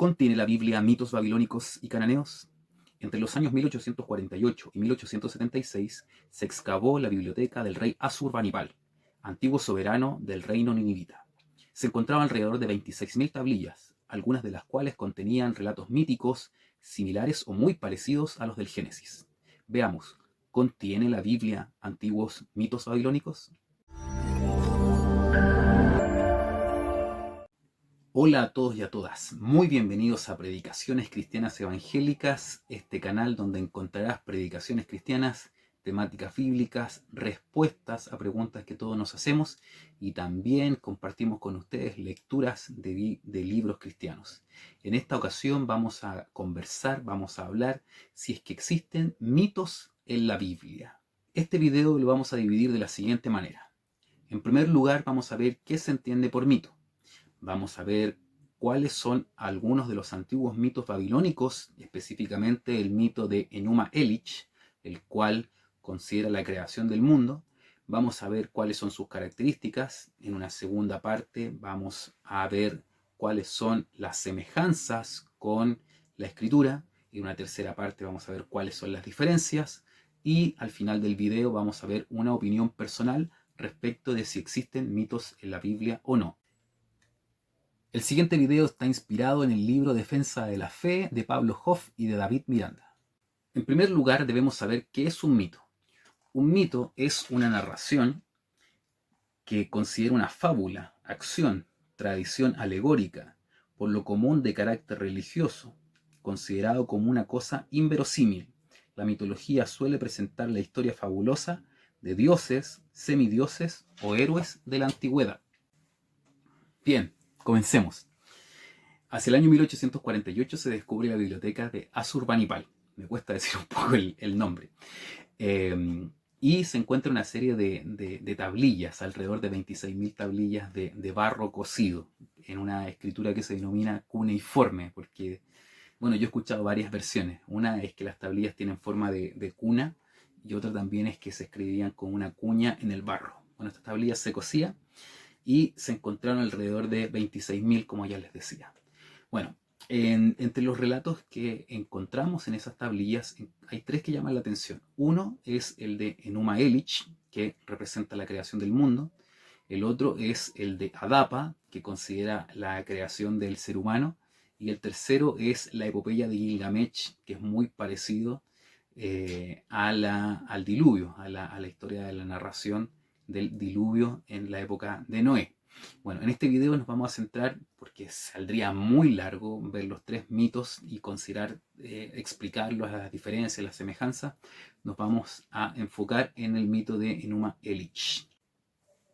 ¿Contiene la Biblia mitos babilónicos y cananeos? Entre los años 1848 y 1876 se excavó la biblioteca del rey Asurbanipal, antiguo soberano del reino ninivita. Se encontraban alrededor de 26.000 tablillas, algunas de las cuales contenían relatos míticos similares o muy parecidos a los del Génesis. Veamos, ¿contiene la Biblia antiguos mitos babilónicos? Hola a todos y a todas, muy bienvenidos a Predicaciones Cristianas Evangélicas, este canal donde encontrarás predicaciones cristianas, temáticas bíblicas, respuestas a preguntas que todos nos hacemos y también compartimos con ustedes lecturas de libros cristianos. En esta ocasión vamos a conversar, vamos a hablar si es que existen mitos en la Biblia. Este video lo vamos a dividir de la siguiente manera. En primer lugar vamos a ver qué se entiende por mito. Vamos a ver cuáles son algunos de los antiguos mitos babilónicos, específicamente el mito de Enuma Elish, el cual considera la creación del mundo. Vamos a ver cuáles son sus características. En una segunda parte vamos a ver cuáles son las semejanzas con la escritura. Y en una tercera parte vamos a ver cuáles son las diferencias. Y al final del video vamos a ver una opinión personal respecto de si existen mitos en la Biblia o no. El siguiente video está inspirado en el libro Defensa de la Fe de Pablo Hoff y de David Miranda. En primer lugar, debemos saber qué es un mito. Un mito es una narración que considera una fábula, acción, tradición alegórica, por lo común de carácter religioso, considerado como una cosa inverosímil. La mitología suele presentar la historia fabulosa de dioses, semidioses o héroes de la antigüedad. Bien, comencemos. Hacia el año 1848 se descubre la biblioteca de Asurbanipal. Me cuesta decir un poco el nombre. Y se encuentra una serie de tablillas, alrededor de 26.000 tablillas de barro cocido, en una escritura que se denomina cuneiforme, porque, bueno, yo he escuchado varias versiones. Una es que las tablillas tienen forma de cuna, y otra también es que se escribían con una cuña en el barro. Bueno, estas tablillas se cosían y se encontraron alrededor de 26.000, como ya les decía. Bueno, entre los relatos que encontramos en esas tablillas hay tres que llaman la atención. Uno es el de Enuma Elish, que representa la creación del mundo. El otro es el de Adapa, que considera la creación del ser humano. Y el tercero es la epopeya de Gilgamesh, que es muy parecido al diluvio, a la historia de la narración del diluvio en la época de Noé. Bueno, en este video nos vamos a centrar, porque saldría muy largo ver los tres mitos y considerar, explicarlos, las diferencias, las semejanzas. Nos vamos a enfocar en el mito de Enuma Elish.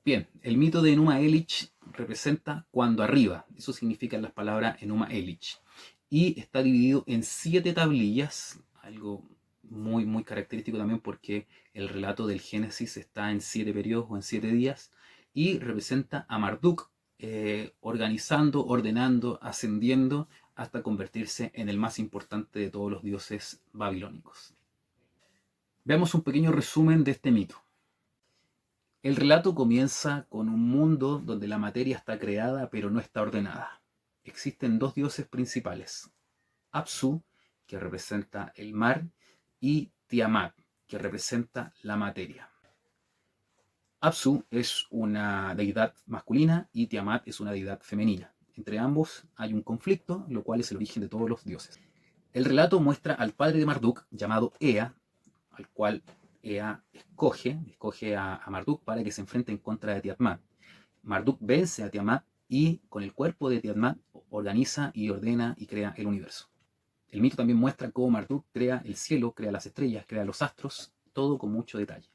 Bien, el mito de Enuma Elish representa cuando arriba, eso significa las palabras Enuma Elish. Y está dividido en 7 tablillas, algo muy característico también porque el relato del Génesis está en 7 periodos o en 7 días. Y representa a Marduk organizando, ordenando, ascendiendo hasta convertirse en el más importante de todos los dioses babilónicos. Veamos un pequeño resumen de este mito. El relato comienza con un mundo donde la materia está creada pero no está ordenada. Existen dos dioses principales, Apsu, que representa el mar, y Tiamat, que representa la materia. Apsu es una deidad masculina y Tiamat es una deidad femenina. Entre ambos hay un conflicto, lo cual es el origen de todos los dioses. El relato muestra al padre de Marduk, llamado Ea, al cual Ea escoge a Marduk para que se enfrente en contra de Tiamat. Marduk vence a Tiamat y con el cuerpo de Tiamat organiza y ordena y crea el universo. El mito también muestra cómo Marduk crea el cielo, crea las estrellas, crea los astros, todo con mucho detalle.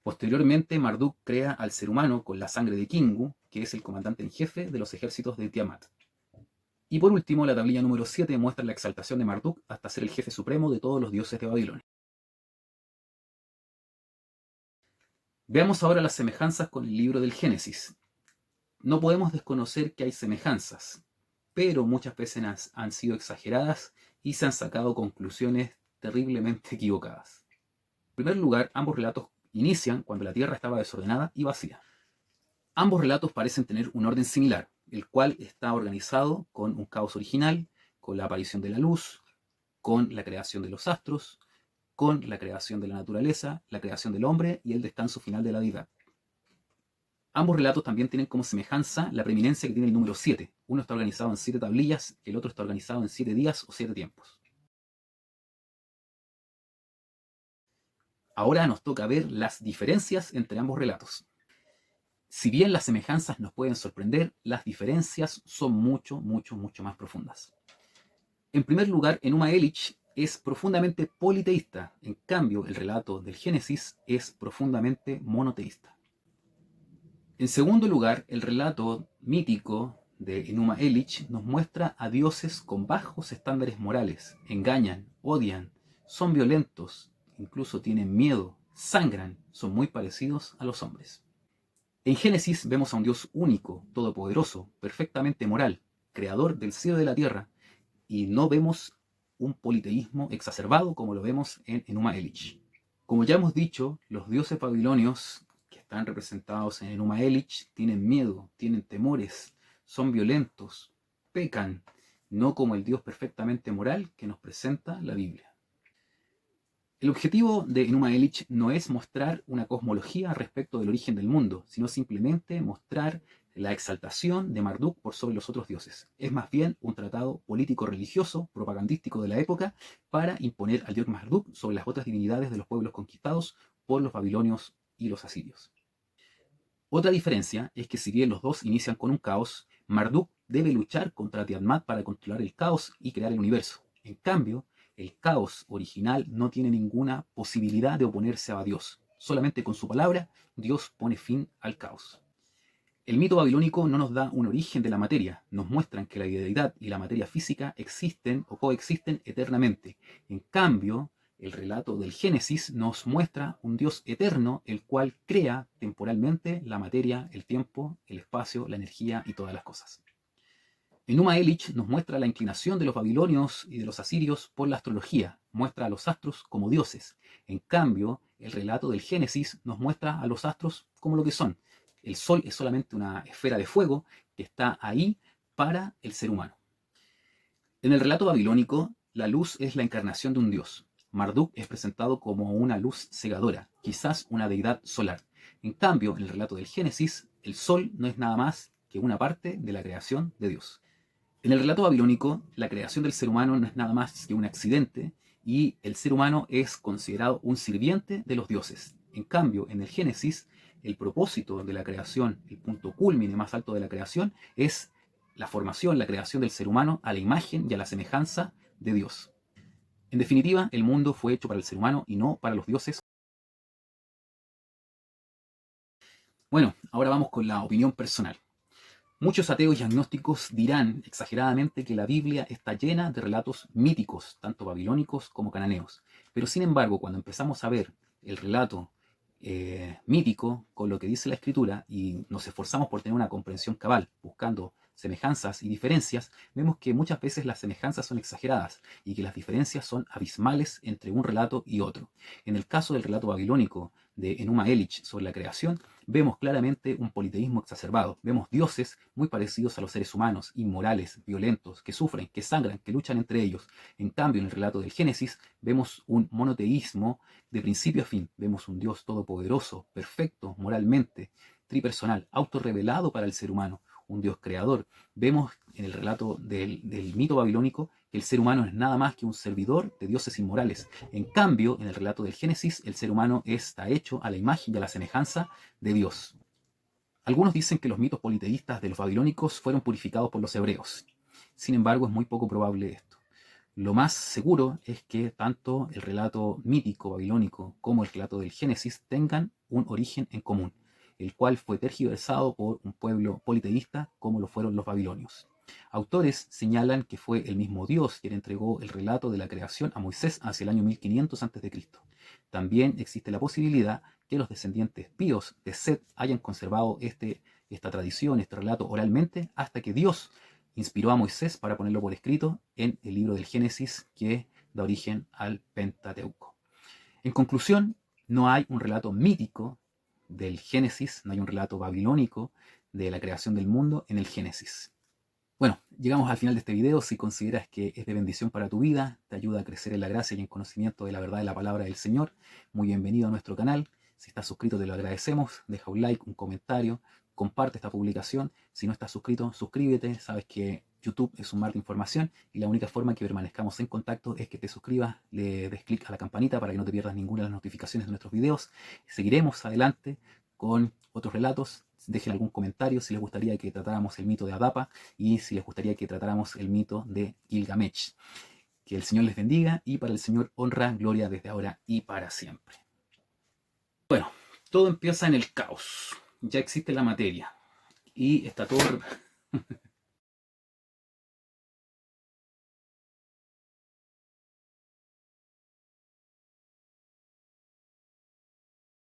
Posteriormente, Marduk crea al ser humano con la sangre de Kingu, que es el comandante en jefe de los ejércitos de Tiamat. Y por último, la tablilla número 7 muestra la exaltación de Marduk hasta ser el jefe supremo de todos los dioses de Babilonia. Veamos ahora las semejanzas con el libro del Génesis. No podemos desconocer que hay semejanzas, pero muchas veces han sido exageradas y se han sacado conclusiones terriblemente equivocadas. En primer lugar, ambos relatos inician cuando la tierra estaba desordenada y vacía. Ambos relatos parecen tener un orden similar, el cual está organizado con un caos original con la aparición de la luz, con la creación de los astros, con la creación de la naturaleza, la creación del hombre y el descanso final de la deidad. Ambos relatos también tienen como semejanza la preeminencia que tiene el número 7. Uno está organizado en 7 tablillas, el otro está organizado en 7 días o 7 tiempos. Ahora nos toca ver las diferencias entre ambos relatos. Si bien las semejanzas nos pueden sorprender, las diferencias son mucho más profundas. En primer lugar, Enuma Elish es profundamente politeísta, en cambio el relato del Génesis es profundamente monoteísta. En segundo lugar, el relato mítico de Enuma Elish nos muestra a dioses con bajos estándares morales, engañan, odian, son violentos, incluso tienen miedo, sangran, son muy parecidos a los hombres. En Génesis vemos a un Dios único, todopoderoso, perfectamente moral, creador del cielo y de la tierra, y no vemos un politeísmo exacerbado como lo vemos en Enuma Elish. Como ya hemos dicho, los dioses babilonios que están representados en Enuma Elish tienen miedo, tienen temores, son violentos, pecan, no como el Dios perfectamente moral que nos presenta la Biblia. El objetivo de Enuma Elish no es mostrar una cosmología respecto del origen del mundo, sino simplemente mostrar la exaltación de Marduk por sobre los otros dioses. Es más bien un tratado político-religioso, propagandístico de la época, para imponer al dios Marduk sobre las otras divinidades de los pueblos conquistados por los babilonios y los asirios. Otra diferencia es que si bien los dos inician con un caos, Marduk debe luchar contra Tiamat para controlar el caos y crear el universo. En cambio, el caos original no tiene ninguna posibilidad de oponerse a Dios. Solamente con su palabra, Dios pone fin al caos. El mito babilónico no nos da un origen de la materia, nos muestran que la deidad y la materia física existen o coexisten eternamente. En cambio, el relato del Génesis nos muestra un Dios eterno, el cual crea temporalmente la materia, el tiempo, el espacio, la energía y todas las cosas. Enuma Elish nos muestra la inclinación de los babilonios y de los asirios por la astrología, muestra a los astros como dioses. En cambio, el relato del Génesis nos muestra a los astros como lo que son. El sol es solamente una esfera de fuego que está ahí para el ser humano. En el relato babilónico, la luz es la encarnación de un dios. Marduk es presentado como una luz cegadora, quizás una deidad solar. En cambio, en el relato del Génesis, el sol no es nada más que una parte de la creación de Dios. En el relato babilónico, la creación del ser humano no es nada más que un accidente y el ser humano es considerado un sirviente de los dioses. En cambio, en el Génesis, el propósito de la creación, el punto culmine más alto de la creación, es la formación, la creación del ser humano a la imagen y a la semejanza de Dios. En definitiva, el mundo fue hecho para el ser humano y no para los dioses. Bueno, ahora vamos con la opinión personal. Muchos ateos y agnósticos dirán exageradamente que la Biblia está llena de relatos míticos, tanto babilónicos como cananeos. Pero sin embargo, cuando empezamos a ver el relato mítico con lo que dice la Escritura y nos esforzamos por tener una comprensión cabal, buscando semejanzas y diferencias, vemos que muchas veces las semejanzas son exageradas y que las diferencias son abismales entre un relato y otro. En el caso del relato babilónico de Enuma Elish sobre la creación, vemos claramente un politeísmo exacerbado. Vemos dioses muy parecidos a los seres humanos, inmorales, violentos, que sufren, que sangran, que luchan entre ellos. En cambio, en el relato del Génesis, vemos un monoteísmo de principio a fin. Vemos un Dios todopoderoso, perfecto, moralmente, tripersonal, autorrevelado para el ser humano, un Dios creador. Vemos en el relato del mito babilónico que el ser humano es nada más que un servidor de dioses inmorales. En cambio, en el relato del Génesis, el ser humano está hecho a la imagen y a la semejanza de Dios. Algunos dicen que los mitos politeístas de los babilónicos fueron purificados por los hebreos. Sin embargo, es muy poco probable esto. Lo más seguro es que tanto el relato mítico babilónico como el relato del Génesis tengan un origen en común, el cual fue tergiversado por un pueblo politeísta como lo fueron los babilonios. Autores señalan que fue el mismo Dios quien entregó el relato de la creación a Moisés hacia el año 1500 a.C. También existe la posibilidad que los descendientes píos de Set hayan conservado esta tradición, este relato oralmente, hasta que Dios inspiró a Moisés para ponerlo por escrito en el libro del Génesis que da origen al Pentateuco. En conclusión, no hay un relato mítico del Génesis, no hay un relato babilónico de la creación del mundo en el Génesis. Bueno, llegamos al final de este video. Si consideras que es de bendición para tu vida, te ayuda a crecer en la gracia y en conocimiento de la verdad de la palabra del Señor, muy bienvenido a nuestro canal. Si estás suscrito, te lo agradecemos. Deja un like, un comentario, comparte esta publicación. Si no estás suscrito, suscríbete. Sabes que YouTube es un mar de información y la única forma que permanezcamos en contacto es que te suscribas, le des clic a la campanita para que no te pierdas ninguna de las notificaciones de nuestros videos. Seguiremos adelante con otros relatos. Dejen algún comentario si les gustaría que tratáramos el mito de Adapa y si les gustaría que tratáramos el mito de Gilgamesh. Que el Señor les bendiga y para el Señor honra, gloria desde ahora y para siempre. Bueno, todo empieza en el caos. Ya existe la materia y está todo